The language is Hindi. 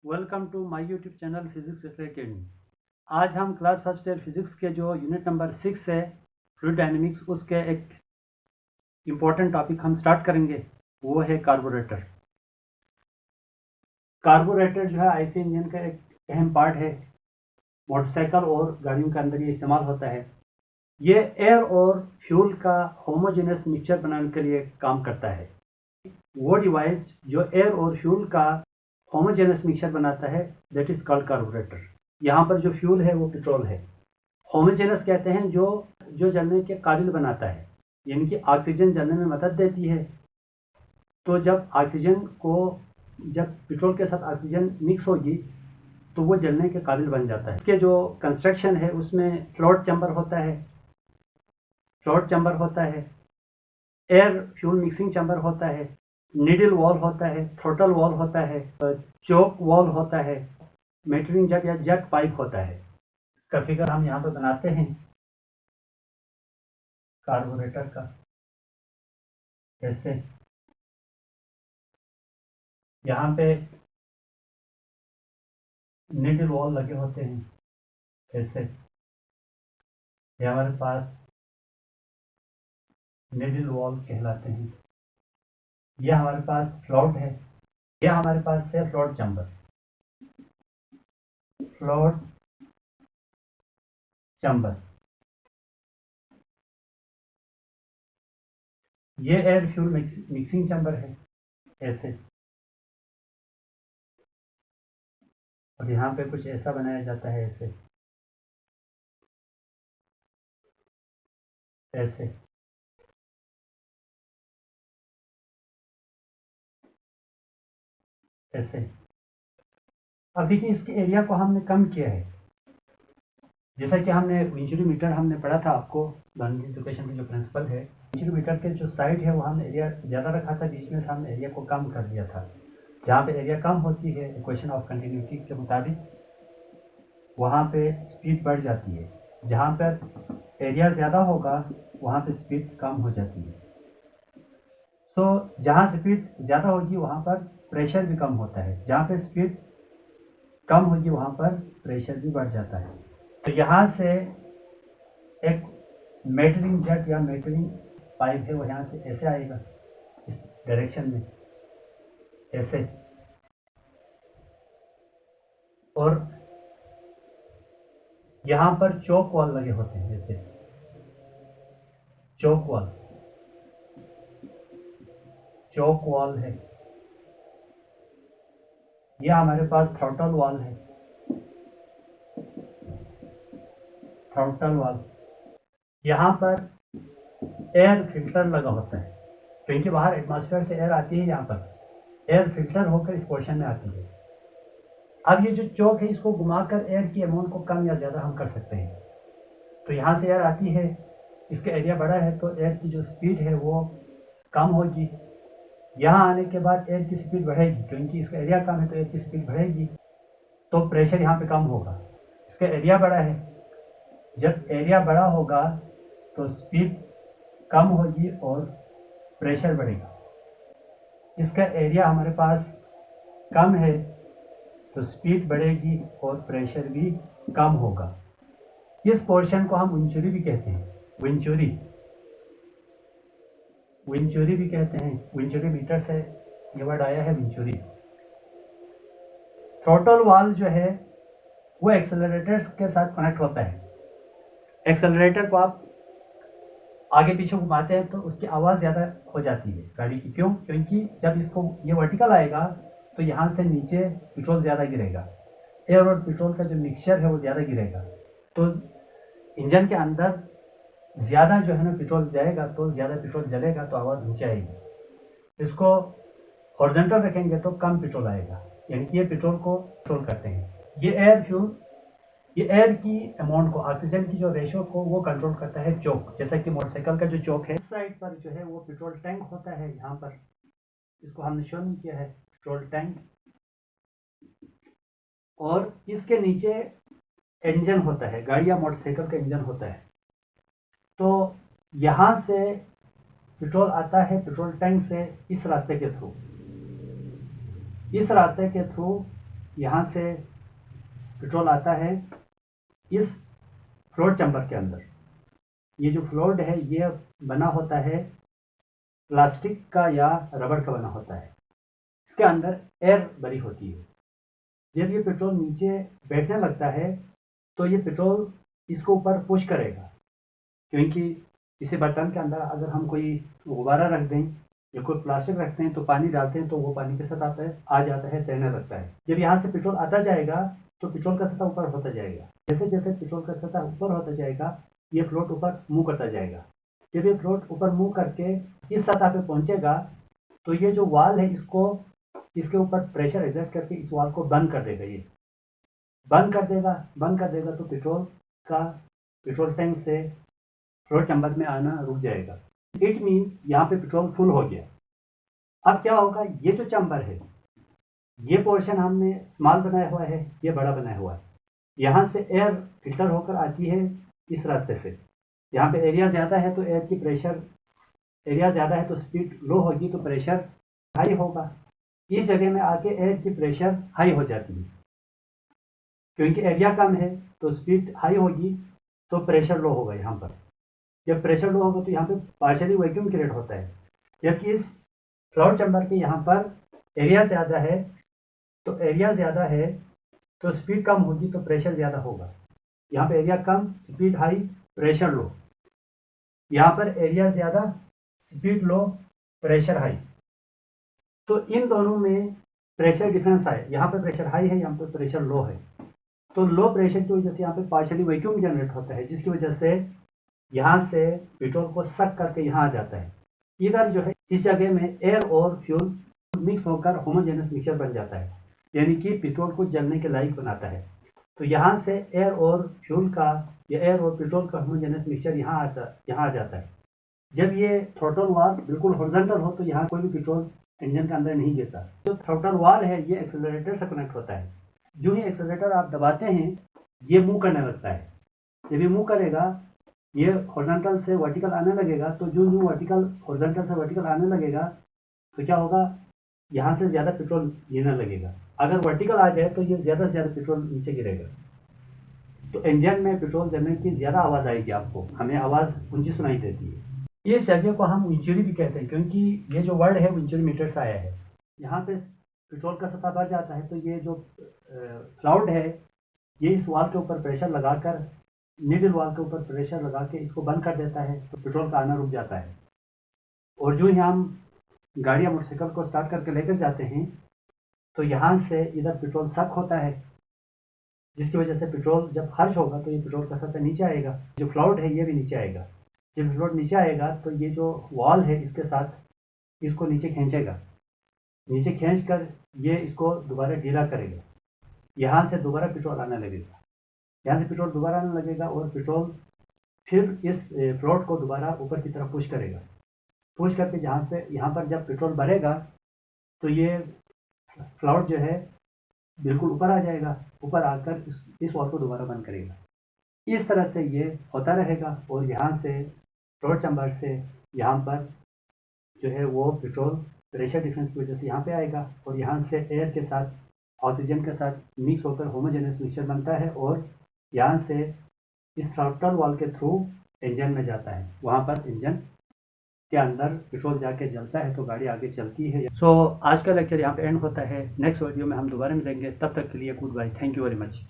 Welcome to my YouTube channel physics academy. आज हम क्लास फर्स्ट ईयर फिजिक्स के जो यूनिट नंबर 6 है फ्लूइड डायनेमिक्स, उसके एक इम्पॉर्टेंट टॉपिक हम स्टार्ट करेंगे। वो है कार्बोरेटर। कार्बोरेटर जो है आईसी इंजन का एक अहम पार्ट है। मोटरसाइकिल और गाड़ियों के अंदर ये इस्तेमाल होता है। ये एयर और फ्यूल का होमोजेनियस मिक्सचर बनाने के लिए काम करता है। वो डिवाइस जो एयर और फ्यूल का होमोजेनियस मिक्सचर बनाता है, दैट इज कॉल्ड कार्बोरेटर। यहाँ पर जो फ्यूल है वो पेट्रोल है। होमोजेनियस कहते हैं जो जो जलने के काबिल बनाता है, यानी कि ऑक्सीजन जलने में मदद देती है। तो जब पेट्रोल के साथ ऑक्सीजन मिक्स होगी तो वो जलने के काबिल बन जाता है। इसके जो कंस्ट्रक्शन है उसमें फ्लोट चैम्बर होता है, एयर फ्यूल मिक्सिंग चैम्बर होता है, नीडल वॉल होता है, थ्रोटल वॉल होता है, चोक वॉल होता है, मेटरिंग जग या जग पाइप होता है। इसका फिगर हम यहाँ पर बनाते हैं कार्बोरेटर का। ऐसे यहाँ पे नीडल वॉल लगे होते हैं। ऐसे ये हमारे पास नीडल वॉल कहलाते हैं। यह हमारे पास फ्लोट है। यह हमारे पास है फ्लोट चैम्बर। ये एयर फ्यूल मिक्सिंग चैम्बर है। ऐसे और यहाँ पे कुछ ऐसा बनाया जाता है। ऐसे ऐसे अब देखिए, इसके एरिया को हमने कम किया है। जैसा कि हमने विंचुरी मीटर हमने पढ़ा था आपको, लॉन्गिट्यूड इक्वेशन की जो प्रिंसिपल है, विंचुरी मीटर के जो साइड है वो हमने एरिया ज़्यादा रखा था, बीच में से हमने एरिया को कम कर दिया था। जहाँ पे एरिया कम होती है इक्वेशन ऑफ कंटिन्यूटी के मुताबिक, वहाँ पे स्पीड बढ़ जाती है। जहाँ पर एरिया ज़्यादा होगा वहाँ पे स्पीड कम हो जाती है। तो जहाँ स्पीड ज़्यादा होगी वहाँ पर प्रेशर भी कम होता है, जहाँ पे स्पीड कम होगी वहाँ पर प्रेशर भी बढ़ जाता है। तो यहाँ से एक मेटलिंग जट या मेटलिंग पाइप है, वो यहाँ से ऐसे आएगा इस डायरेक्शन में, ऐसे। और यहाँ पर चोक वॉल लगे होते हैं। जैसे चोक वॉल है। यह हमारे पास थ्रॉटल वॉल है। यहाँ पर एयर फिल्टर लगा होता है, क्योंकि बाहर एटमॉस्फेयर से एयर आती है, यहाँ पर एयर फिल्टर होकर इस पोर्शन में आती है। अब ये जो चोक है इसको घुमाकर एयर की अमाउंट को कम या ज़्यादा हम कर सकते हैं। तो यहाँ से एयर आती है, इसका एरिया बड़ा है तो एयर की जो स्पीड है वो कम होगी। यहाँ आने के बाद एयर की स्पीड बढ़ेगी, क्योंकि इसका एरिया कम है तो एयर की स्पीड बढ़ेगी, तो प्रेशर यहाँ पे कम होगा। इसका एरिया बड़ा है, जब एरिया बड़ा होगा तो स्पीड कम होगी और प्रेशर बढ़ेगा। इसका एरिया हमारे पास कम है तो स्पीड बढ़ेगी और प्रेशर भी कम होगा। इस पोर्शन को हम विंचुरी भी कहते हैं। विंचुरी भी कहते हैं। विंचुरी मीटर से ये वर्ड आया है, विंचुरी। थ्रॉटल वाल्व जो है वो एक्सेलरेटर्स के साथ कनेक्ट होता है। एक्सेलरेटर को आप आगे पीछे घुमाते हैं तो उसकी आवाज़ ज़्यादा हो जाती है गाड़ी की। क्यों? क्योंकि जब इसको ये वर्टिकल आएगा तो यहाँ से नीचे पेट्रोल ज़्यादा गिरेगा, एयर और पेट्रोल का जो मिक्सचर है वो ज़्यादा गिरेगा, तो इंजन के अंदर ज़्यादा जो है ना पेट्रोल जाएगा, तो ज़्यादा पेट्रोल जलेगा तो आवाज़ नीचे आएगी। इसको हॉरिजॉन्टल रखेंगे तो कम पेट्रोल आएगा, यानी कि ये पेट्रोल को कंट्रोल करते हैं। ये एयर की अमाउंट को, ऑक्सीजन की जो रेशो को वो कंट्रोल करता है चोक। जैसा कि मोटरसाइकिल का जो चोक है, इस साइड पर जो है वो पेट्रोल टैंक होता है। यहाँ पर इसको हमने शो नहीं किया है, पेट्रोल टैंक। और इसके नीचे इंजन होता है, गाड़ी या मोटरसाइकिल का इंजन होता है। तो यहाँ से पेट्रोल आता है पेट्रोल टैंक से इस रास्ते के थ्रू यहाँ से पेट्रोल आता है इस फ्लोट चैम्बर के अंदर। ये जो फ्लोट है ये बना होता है प्लास्टिक का या रबड़ का बना होता है। इसके अंदर एयर भरी होती है। जब ये पेट्रोल नीचे बैठने लगता है तो ये पेट्रोल इसको ऊपर पुश करेगा, क्योंकि इसे बर्तन के अंदर अगर हम कोई गुब्बारा रख दें या कोई प्लास्टिक रखते हैं तो पानी डालते हैं तो वो पानी के साथ आता है, आ जाता है, तैरने लगता है। जब यहाँ से पेट्रोल आता जाएगा तो पेट्रोल का सतह ऊपर होता जाएगा। जैसे जैसे पेट्रोल का सतह ऊपर होता जाएगा ये फ्लोट ऊपर मूव करता जाएगा। जब ये फ्लोट ऊपर मूव करके इस सतह पे पहुंचेगा तो ये जो वाल है इसको इसके ऊपर प्रेशर एग्जर्ट करके इस वाल को बंद कर देगा। ये बंद कर देगा तो पेट्रोल टैंक से फ्लोट चैम्बर में आना रुक जाएगा। इट मीन्स यहाँ पे पेट्रोल फुल हो गया। अब क्या होगा, ये जो चैम्बर है ये पोर्शन हमने स्मॉल बनाया हुआ है, ये बड़ा बनाया हुआ है। यहाँ से एयर फिल्टर होकर आती है इस रास्ते से। यहाँ पे एरिया ज़्यादा है तो एयर की प्रेशर, एरिया ज़्यादा है तो स्पीड लो होगी तो प्रेशर हाई होगा। इस जगह में आके एयर की प्रेशर हाई हो जाती है, क्योंकि एरिया कम है तो स्पीड हाई होगी तो प्रेशर लो होगा। यहाँ पर जब प्रेशर लो होगा तो यहाँ पे पार्शियली वैक्यूम क्रिएट होता है। जबकि इस फ्लोट चैम्बर के यहाँ पर एरिया ज़्यादा है तो स्पीड कम होगी तो प्रेशर ज़्यादा होगा। यहाँ पे एरिया कम, स्पीड हाई, प्रेशर लो। यहाँ पर एरिया ज़्यादा, स्पीड लो, प्रेशर हाई। तो इन दोनों में प्रेशर डिफरेंस आए। यहाँ पर प्रेशर हाई है, यहाँ पर प्रेशर लो है। तो लो प्रेशर की वजह से यहाँ पे पार्शियली वैक्यूम जनरेट होता है, जिसकी वजह से यहाँ से पेट्रोल को सक करके यहाँ आ जाता है। इधर जो है इस जगह में एयर और फ्यूल मिक्स होकर होमोजेनस मिक्सचर बन जाता है, यानी कि पेट्रोल को जलने के लायक बनाता है। तो यहाँ से एयर और फ्यूल का या एयर और पेट्रोल का होमोजेनस मिक्सचर यहाँ आ जाता है। जब ये थ्रॉटल वाल बिल्कुल हॉरिजॉन्टल हो तो यहाँ कोई भी पेट्रोल इंजन के अंदर नहीं गिरता। जो थ्रॉटल वाल है ये एक्सेलरेटर से कनेक्ट होता है। जो ही एक्सेलरेटर आप दबाते हैं ये मूव करने लगता है। जब ये मूव करेगा ये हॉरिजॉन्टल से वर्टिकल आने लगेगा। तो जो हॉरिजॉन्टल से वर्टिकल आने लगेगा तो क्या होगा, यहाँ से ज़्यादा पेट्रोल गिरने लगेगा। अगर वर्टिकल आ जाए तो ये ज़्यादा से ज़्यादा पेट्रोल नीचे गिरेगा। तो इंजन में पेट्रोल जलने की ज़्यादा आवाज़ आएगी, आपको हमें आवाज़ ऊंची सुनाई देती है। इस जगह को हम विंचुरी भी कहते हैं, क्योंकि ये जो वर्ड है विंचुरी मीटर से आया है। यहाँ पे पेट्रोल का सतह बढ़ जाता है तो ये जो क्लाउड है ये इस वाल के ऊपर प्रेशर लगाकर, नीडल वाल के ऊपर प्रेशर लगा के इसको बंद कर देता है, तो पेट्रोल का आना रुक जाता है। और जो ही हम गाड़ी या मोटरसाइकिल को स्टार्ट करके लेकर जाते हैं तो यहाँ से इधर पेट्रोल सक होता है, जिसकी वजह से पेट्रोल जब खर्च होगा तो ये पेट्रोल का सतह नीचे आएगा। जो क्लाउड है ये भी नीचे आएगा। जब पेट्रोल नीचे आएगा तो ये जो वॉल है इसके साथ इसको नीचे खींचेगा। नीचे खींच कर ये इसको दोबारा ढीला करेगा। यहाँ से दोबारा पेट्रोल आने लगेगा। यहाँ से पेट्रोल दोबारा आने लगेगा और पेट्रोल फिर इस फ्लोट को दोबारा ऊपर की तरफ पुश करेगा। पुश करके यहाँ पर जब पेट्रोल भरेगा तो ये फ्लोट जो है बिल्कुल ऊपर आ जाएगा। ऊपर आकर इस वॉल को दोबारा बंद करेगा। इस तरह से ये होता रहेगा और यहाँ से फ्लोट चैम्बर से यहाँ पर जो है वो पेट्रोल प्रेशर डिफरेंस की वजह से यहाँ पे आएगा और यहाँ से एयर के साथ, ऑक्सीजन के साथ मिक्स होकर होमोजेनस मिक्सचर बनता है और यहाँ से इस थ्रॉटल वाल के थ्रू इंजन में जाता है। वहाँ पर इंजन के अंदर पेट्रोल जाके जलता है तो गाड़ी आगे चलती है। सो आज का लेक्चर यहाँ पे एंड होता है। नेक्स्ट वीडियो में हम दोबारा मिलेंगे, तब तक के लिए good bye, thank you very much.